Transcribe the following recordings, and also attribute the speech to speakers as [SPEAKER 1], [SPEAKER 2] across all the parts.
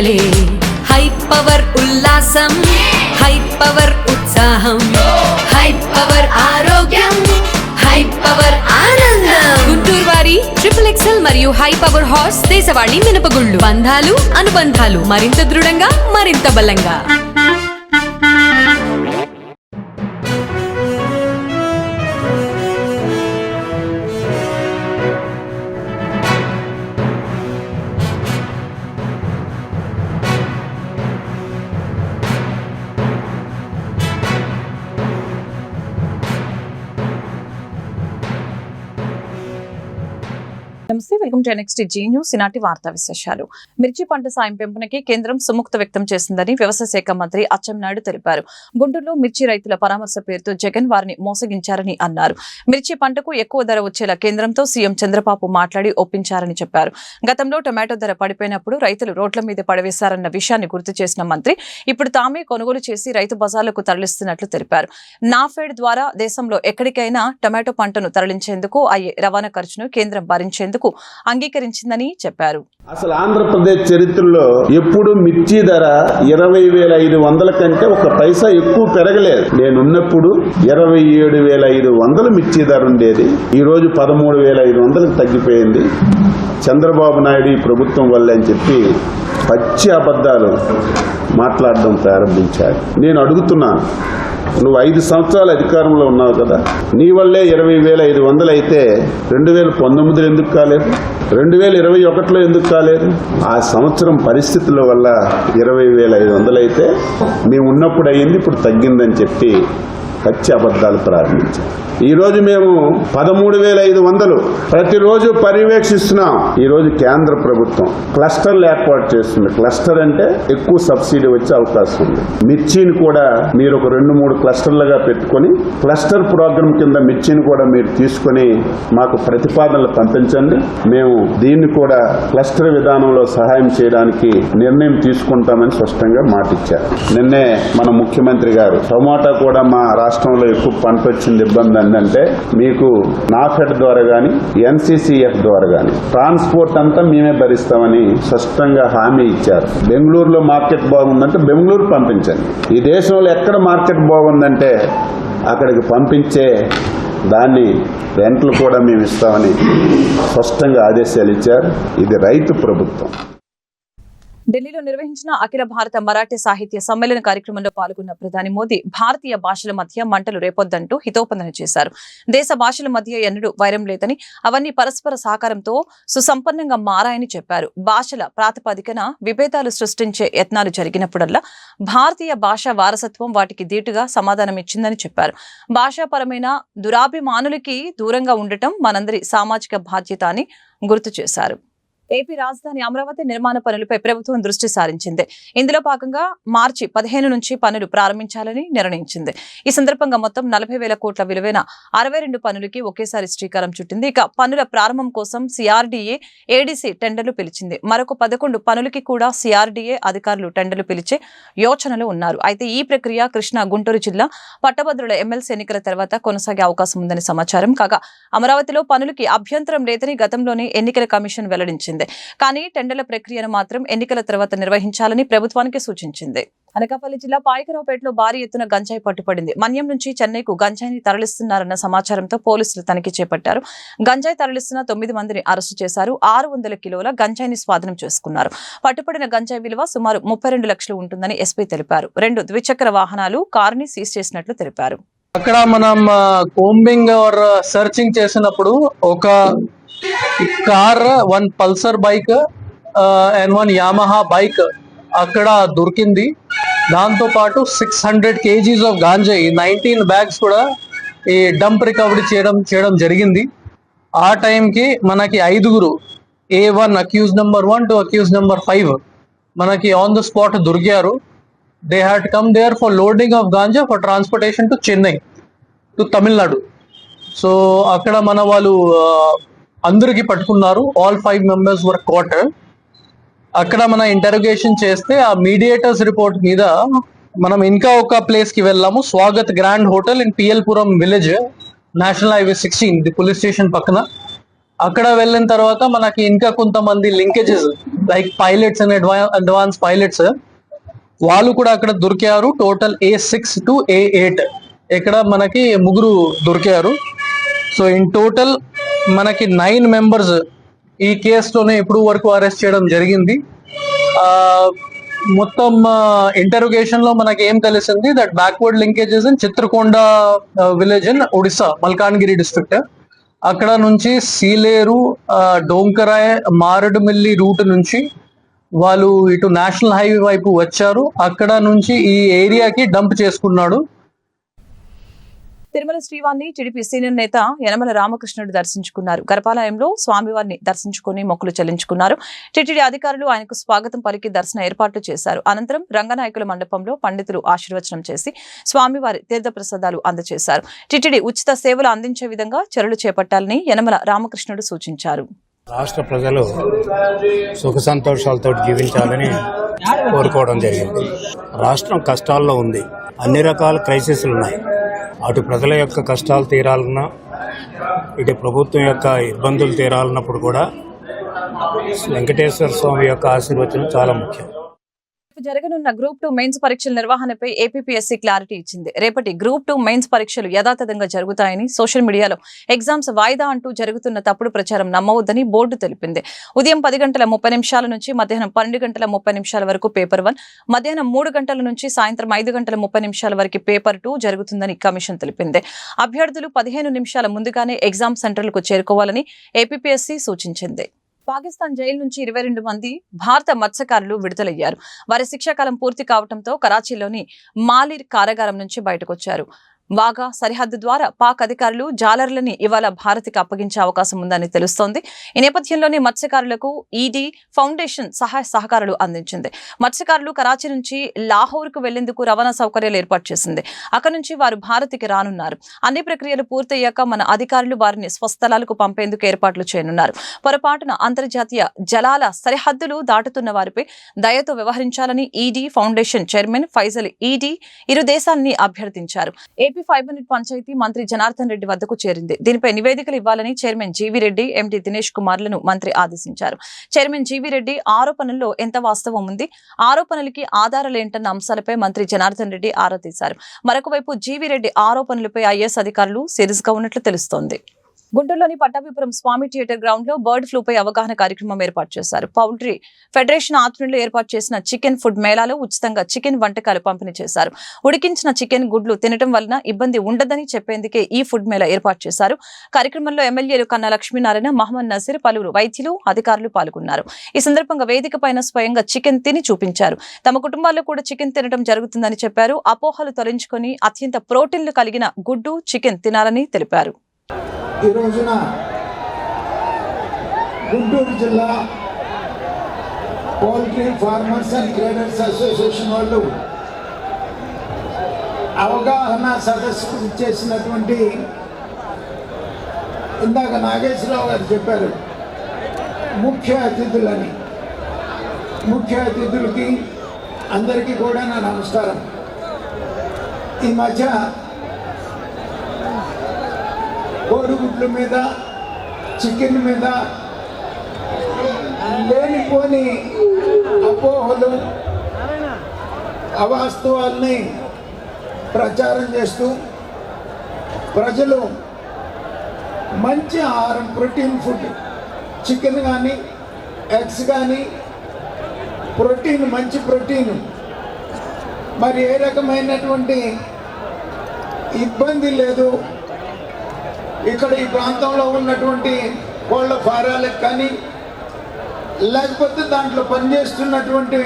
[SPEAKER 1] పండగలే high power ఉల్లాసం high power ఉత్సాహం high power ఆరోగ్యం హై పవర్ ఆనందం. గుంటూరు వారి XXL మరియు హై పవర్ హార్స్ దేశవాళీ మినపగుళ్ళు. బంధాలు అనుబంధాలు మరింత దృఢంగా మరింత బలంగా.
[SPEAKER 2] నమస్తే, వెల్కమ్ టు NXT న్యూస్. ఈనాటి వార్తా విశేషాలు. మిర్చి పంట సాయం పెంపునకి కేంద్రం సుముఖత వ్యక్తం చేసిందని వ్యవసాయ శాఖ మంత్రి అచ్చెన్నాయుడు తెలిపారు. గుంటూరులో మిర్చి రైతుల పరామర్శ పేరుతో జగన్ వారిని మోసగించారని అన్నారు. మిర్చి పంటకు ఎక్కువ ధర వచ్చేలా కేంద్రంతో సీఎం చంద్రబాబు మాట్లాడి ఒప్పించారని చెప్పారు. గతంలో టొమాటో ధర పడిపోయినప్పుడు రైతులు రోడ్ల మీద పడవేశారన్న విషయాన్ని గుర్తు చేసిన మంత్రి ఇప్పుడు తామే కొనుగోలు చేసి రైతు బజార్లకు తరలిస్తున్నట్లు తెలిపారు. నాఫెడ్ ద్వారా దేశంలో ఎక్కడికైనా టొమాటో పంటను తరలించేందుకు అయ్యే రవాణా ఖర్చును కేంద్రం భరించేందుకు అంగీకరించిందని చెప్పారు.
[SPEAKER 3] అసలు ఆంధ్రప్రదేశ్ చరిత్రలో ఎప్పుడు మిర్చి ధర 20,500 కంటే ఒక పైసా ఎక్కువ పెరగలేదు. నేనున్నప్పుడు 27,500 మిర్చి ధర ఉండేది. ఈ రోజు 13,500 తగ్గిపోయింది. చంద్రబాబు నాయుడు ఈ ప్రభుత్వం వల్లే అని చెప్పి పచ్చి అబద్ధాలు మాట్లాడడం ప్రారంభించారు. నేను అడుగుతున్నాను, నువ్వు 5 సంవత్సరాలు అధికారంలో ఉన్నావు కదా, నీ వల్లే 20,500 అయితే 2019 ఎందుకు కాలేదు? 2021లో ఎందుకు కాలేదు? ఆ సంవత్సరం పరిస్థితుల వల్ల 20,500 అయితే మేము ఉన్నప్పుడు అయ్యింది, ఇప్పుడు తగ్గిందని చెప్పి పచ్చి అబద్ధాలు ప్రారంభించారు. ఈరోజు మేము 13,500 ప్రతిరోజు పర్యవేక్షిస్తున్నాం. ఈరోజు కేంద్ర ప్రభుత్వం క్లస్టర్లు ఏర్పాటు చేస్తుంది. క్లస్టర్ అంటే ఎక్కువ సబ్సిడీ వచ్చే అవకాశం ఉంది. మిర్చిని కూడా మీరు ఒక 2-3 క్లస్టర్లుగా పెట్టుకొని క్లస్టర్ ప్రోగ్రామ్ కింద మిర్చిని కూడా మీరు తీసుకొని మాకు ప్రతిపాదనలు పంపించండి. మేము దీన్ని కూడా క్లస్టర్ విధానంలో సహాయం చేయడానికి నిర్ణయం తీసుకుంటామని స్పష్టంగా మాటిచ్చారు. నిన్నే మన ముఖ్యమంత్రి గారు టొమాటో కూడా మా రాష్ట్రంలో ఎక్కువ పంట వచ్చింది, ఇబ్బంది అంటే మీకు నాఫెడ్ ద్వారా గాని NCCF ద్వారా గాని ట్రాన్స్పోర్ట్ అంతా మేమే భరిస్తామని స్పష్టంగా హామీ ఇచ్చారు. బెంగళూరులో మార్కెట్ బాగుందంటే బెంగళూరు పంపించండి. ఈ దేశంలో ఎక్కడ మార్కెట్ బాగుందంటే అక్కడికి పంపించే దాన్ని రెంట్లు కూడా మేము ఇస్తామని స్పష్టంగా ఆదేశాలు ఇచ్చారు. ఇది రైతు ప్రభుత్వం.
[SPEAKER 2] ఢిల్లీలో నిర్వహించిన అఖిల భారత మరాఠీ సాహిత్య సమ్మేళన కార్యక్రమంలో పాల్గొన్న ప్రధాని మోదీ భారతీయ భాషల మధ్య మంటలు రేపొద్దంటూ హితోపందన చేశారు. దేశ భాషల మధ్య ఎన్నడూ వైరం లేదని, అవన్నీ పరస్పర సహకారంతో సుసంపన్నంగా మారాయని చెప్పారు. భాషల ప్రాతిపదికన విభేదాలు సృష్టించే యత్నాలు జరిగినప్పుడల్లా భారతీయ భాషా వారసత్వం వాటికి ధీటుగా సమాధానమిచ్చిందని చెప్పారు. భాషాపరమైన దురాభిమానులకి దూరంగా ఉండటం మనందరి సామాజిక బాధ్యత అని గుర్తు చేశారు. ఏపీ రాజధాని అమరావతి నిర్మాణ పనులపై ప్రభుత్వం దృష్టి సారించింది. ఇందులో భాగంగా మార్చి 15 నుంచి పనులు ప్రారంభించాలని నిర్ణయించింది. ఈ సందర్భంగా మొత్తం 40,000 కోట్ల విలువైన 62 పనులకి ఒకేసారి శ్రీకారం చుట్టింది. ఇక పనుల ప్రారంభం కోసం CRDA, ADC టెండర్లు పిలిచింది. మరొక 11 పనులకి కూడా CRDA అధికారులు టెండర్లు పిలిచే యోచనలో ఉన్నారు. అయితే ఈ ప్రక్రియ కృష్ణా, గుంటూరు జిల్లా పట్టభద్రుల ఎమ్మెల్సీ ఎన్నికల తర్వాత కొనసాగే అవకాశం ఉందని సమాచారం. కాగా అమరావతిలో పనులకి అభ్యంతరం లేదని గతంలోనే ఎన్నికల కమిషన్ వెల్లడించింది. కానీ టెండర్ల ప్రక్రియను మాత్రం ఎన్నికల తర్వాత నిర్వహించాలని ప్రభుత్వానికి సూచించింది. అనకాపల్లి జిల్లా పాయకరావుపేటలో భారీ ఎత్తున గంజాయి పట్టుపడింది. మన్యం నుంచి చెన్నైకు గంజాయిని తరలిస్తున్నారన్న సమాచారంతో పోలీసులు తనిఖీ చేపట్టారు. గంజాయి తరలిస్తున్న 9 మందిని అరెస్టు చేశారు. 600 కిలోల గంజాయిని స్వాధీనం చేసుకున్నారు. పట్టుపడిన గంజాయి విలువ సుమారు 32 లక్షలు ఉంటుందని ఎస్పీ తెలిపారు. 2 ద్విచక్ర వాహనాలు, కారుని సీజ్ చేసినట్లు తెలిపారు.
[SPEAKER 4] అక్కడ మనం కోంబింగ్ ఆర్ సర్చింగ్ చేసినప్పుడు ఒక car, 1 Pulsar bike and 1 యామహా bike అక్కడ దొరికింది. దాంతో పాటు 600 kgs ఆఫ్ గాంజాయి, 19 బ్యాగ్స్ కూడా ఈ డంప్ రికవరీ చేయడం జరిగింది. ఆ టైంకి మనకి 5 A1 accused number 1 to accused number 5 మనకి ఆన్ ద స్పాట్ దొరికారు. They had come there for loading of ganja for transportation to Chennai to Tamil Nadu. So అక్కడ మన వాళ్ళు అందరికి పట్టుకున్నారు. All 5 members were quarter. అక్కడ మన ఇంటరోగేషన్ చేస్తే ఆ మీడియేటర్స్ రిపోర్ట్ మీద మనం ఇంకా ఒక ప్లేస్ కి వెళ్ళాము. Swagat grand hotel in PLPuram village, national highway 16, the police station పక్కన. అక్కడ వెళ్ళిన తర్వాత మనకి ఇంకా కొంతమంది linkages like pilots and advance pilots వాళ్ళు కూడా అక్కడ దొరికారు. టోటల్ A6 to A8 ఇక్కడ మనకి ముగ్గురు దొరికారు. సో ఇన్ టోటల్ మనకి 9 మెంబర్స్ ఈ కేసులోనే ఇప్పుడు వరకు అరెస్ట్ చేయడం జరిగింది. మొత్తం ఇంటరోగేషన్ లో మనకి ఏం తెలిసింది that backward linkages in Chitrakonda village in Odisha, Malkangiri district. అక్కడ నుంచి సీలేరు, డోంకరాయ్, మారడుమిల్లి రూట్ నుంచి వాళ్ళు ఇటు నేషనల్ హైవే వైపు వచ్చారు. అక్కడ నుంచి ఈ ఏరియాకి డంప్ చేసుకున్నాడు.
[SPEAKER 2] తిరుమల శ్రీవారిని టీడీపీ సీనియర్ నేత యనమల రామకృష్ణుడు దర్శించుకున్నారు. గర్భాలయంలో స్వామివారిని దర్శించుకుని మొక్కులు చెల్లించుకున్నారు. టీటీడీ అధికారులు ఆయనకు స్వాగతం పలికి దర్శన ఏర్పాట్లు చేశారు. అనంతరం రంగనాయకుల మండపంలో పండితులు ఆశీర్వచనం చేసి స్వామివారి తీర్థప్రసాదాలు అందజేశారు. టీటీడీ ఉచిత సేవలు అందించే విధంగా చర్యలు చేపట్టాలని యనమల రామకృష్ణుడు సూచించారు.
[SPEAKER 5] రాష్ట్ర ప్రజలు సుఖ సంతోషాలతో జీవించాలని కోరుకోవడం జరిగింది. రాష్ట్రం కష్టాల్లో ఉంది, అన్ని రకాల క్రైసిస్లు ఉన్నాయి. అటు ప్రజల యొక్క కష్టాలు తీరాలన్నా, ఇటు ప్రభుత్వం యొక్క ఇబ్బందులు తీరాలన్నప్పుడు కూడా వెంకటేశ్వర స్వామి యొక్క ఆశీర్వచనం చాలా ముఖ్యం.
[SPEAKER 2] జరగనున్న గ్రూప్ 2 మెయిన్స్ పరీక్షల నిర్వహణపై ఏపీపీఎస్సీ క్లారిటీ ఇచ్చింది. రేపటి గ్రూప్ 2 మెయిన్స్ పరీక్షలు యథాతథంగా జరుగుతాయని, సోషల్ మీడియాలో ఎగ్జామ్స్ వాయిదా అంటూ జరుగుతున్న తప్పుడు ప్రచారం నమ్మవద్దని బోర్డు తెలిపింది. ఉదయం 10:30 నుంచి మధ్యాహ్నం 12:30 వరకు పేపర్ 1, మధ్యాహ్నం 3 గంటల నుంచి సాయంత్రం 5:30 వరకు పేపర్ 2 జరుగుతుందని కమిషన్ తెలిపింది. అభ్యర్థులు 15 నిమిషాల ముందుగానే ఎగ్జామ్ సెంటర్లకు చేరుకోవాలని ఏపీపీఎస్సీ సూచించింది. పాకిస్తాన్ జైలు నుంచి 22 మంది భారత మత్స్యకారులు విడుదలయ్యారు. వారి శిక్షాకాలం పూర్తి కావడంతో కరాచీలోని మాలిర్ కారాగారం నుంచి బయటకొచ్చారు. వాగా సరిహద్దు ద్వారా పాక్ అధికారులు జాలర్లని ఇవాళ భారత్కి అప్పగించే అవకాశం ఉందని తెలుస్తోంది. ఈ నేపథ్యంలోనే మత్స్యకారులకు ఈడీ ఫౌండేషన్ సహాయ సహకారాలు అందించింది. మత్స్యకారులు కరాచీ నుంచి లాహోర్కు వెళ్లేందుకు రవాణా సౌకర్యాలు ఏర్పాటు చేసింది. అక్కడి నుంచి వారు భారత్కి రానున్నారు. అన్ని ప్రక్రియలు పూర్తయ్యాక మన అధికారులు వారిని స్వస్థలాలకు పంపేందుకు ఏర్పాట్లు చేయనున్నారు. పొరపాటున అంతర్జాతీయ జలాల సరిహద్దులు దాటుతున్న వారిపై దయతో వ్యవహరించాలని ఈడీ ఫౌండేషన్ చైర్మన్ ఫైజల్ ఈడీ ఇరు దేశాలని అభ్యర్థించారు. ఏపీ 5 మినిట్ పంచాయతీ మంత్రి జనార్దన్ రెడ్డి వద్దకు చేరింది. దీనిపై నివేదికలు ఇవ్వాలని chairman GV Reddy, MD Dinesh కుమార్లను మంత్రి ఆదేశించారు. చైర్మన్ జీవీ రెడ్డి ఆరోపణల్లో ఎంత వాస్తవం ఉంది, ఆరోపణలకి ఆధారాలేంటన్న అంశాలపై మంత్రి జనార్దన్ రెడ్డి ఆరా తీశారు. మరొక వైపు జీవీ రెడ్డి ఆరోపణలపై ఐఏఎస్ అధికారులు సీరియస్ గా ఉన్నట్లు తెలుస్తోంది. గుంటూరులోని పట్టాభిపురం స్వామి థియేటర్ గ్రౌండ్ లో బర్డ్ ఫ్లూపై అవగాహన కార్యక్రమం ఏర్పాటు చేశారు. పౌల్ట్రీ ఫెడరేషన్ ఆధ్వర్యంలో ఏర్పాటు చేసిన చికెన్ ఫుడ్ మేళాలో ఉచితంగా చికెన్ వంటకాలు పంపిణీ చేశారు. ఉడికించిన చికెన్ గుడ్లు తినడం వలన ఇబ్బంది ఉండదని చెప్పేందుకే ఈ ఫుడ్ మేళా ఏర్పాటు చేశారు. కార్యక్రమంలో ఎమ్మెల్యేలు కన్నా లక్ష్మీనారాయణ, మహమ్మద్ నజీర్, పలువురు వైద్యులు, అధికారులు పాల్గొన్నారు. ఈ సందర్భంగా వేదిక పైన స్వయంగా చికెన్ తిని చూపించారు. తమ కుటుంబాల్లో కూడా చికెన్ తినడం జరుగుతుందని చెప్పారు. అపోహలు తొలగించుకొని అత్యంత ప్రోటీన్లు కలిగిన గుడ్డు, చికెన్ తినాలని తెలిపారు.
[SPEAKER 6] ఈ రోజున గుంటూరు జిల్లా poultry farmers and traders association వాళ్ళు అవగాహన సదస్సుకు చేసినటువంటి, ఇందాక నాగేశ్వరరావు గారు చెప్పారు ముఖ్య అతిథులని. ముఖ్య అతిథులకి అందరికీ కూడా నా నమస్కారం. ఈ మధ్య కోడిగుడ్ల మీద, చికెన్ మీద లేనిపోని అపోహలు, అవాస్తవాల్ని ప్రచారం చేస్తూ ప్రజలు మంచి ఆహారం, ప్రోటీన్ ఫుడ్, చికెన్ కానీ ఎగ్స్ కానీ ప్రోటీన్, మంచి ప్రోటీన్, మరి ఏ రకమైనటువంటి ఇబ్బంది లేదు. ఇక్కడ ఈ ప్రాంతంలో ఉన్నటువంటి కోళ్ళ ఫారాలకు కానీ లేకపోతే దాంట్లో పనిచేస్తున్నటువంటి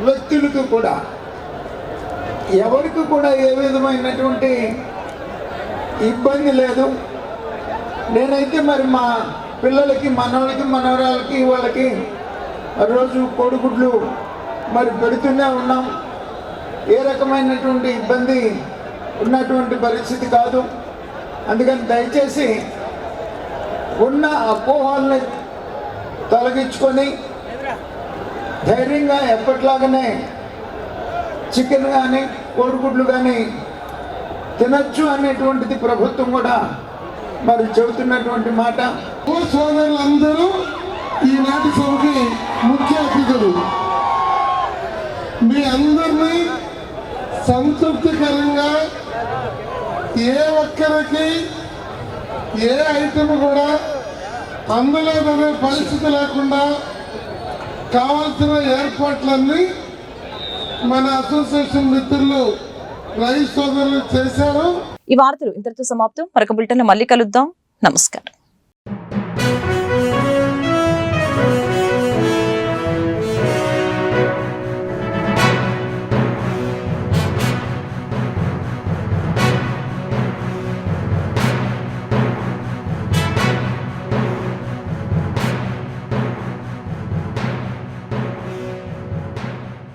[SPEAKER 6] వ్యక్తులకు కూడా ఎవరికి కూడా ఏ విధమైనటువంటి ఇబ్బంది లేదు. నేనైతే మరి మా పిల్లలకి, మనవలకి, మనవరాలకి, వాళ్ళకి రోజు కోడిగుడ్లు మరి పెడుతూనే ఉన్నాం. ఏ రకమైనటువంటి ఇబ్బంది ఉన్నటువంటి పరిస్థితి కాదు. అందుకని దయచేసి ఉన్న అపోహల్ని తొలగించుకొని ధైర్యంగా ఎప్పట్లాగానే చికెన్ కానీ కోడిగుడ్లు కానీ తినచ్చు అనేటువంటిది ప్రభుత్వం కూడా మరి చెబుతున్నటువంటి మాట. సోదరులందరూ ఈనాటి సభకి ముఖ్య అతిథులు. మీ అందరినీ సంతృప్తికరంగా ఏ ఒక్కరికి ఏ ఐటమ్ కూడా అందులోనే పరిస్థితి లేకుండా కావాల్సిన ఏర్పాట్లన్నీ మన అసోసియేషన్ మిత్రులు రైతు సోదరులు చేశారు.
[SPEAKER 2] ఈ వార్తలు ఇంతటితో సమాప్తం. మరొక బులెటిన్లో మళ్ళీ కలుద్దాం. నమస్కారం.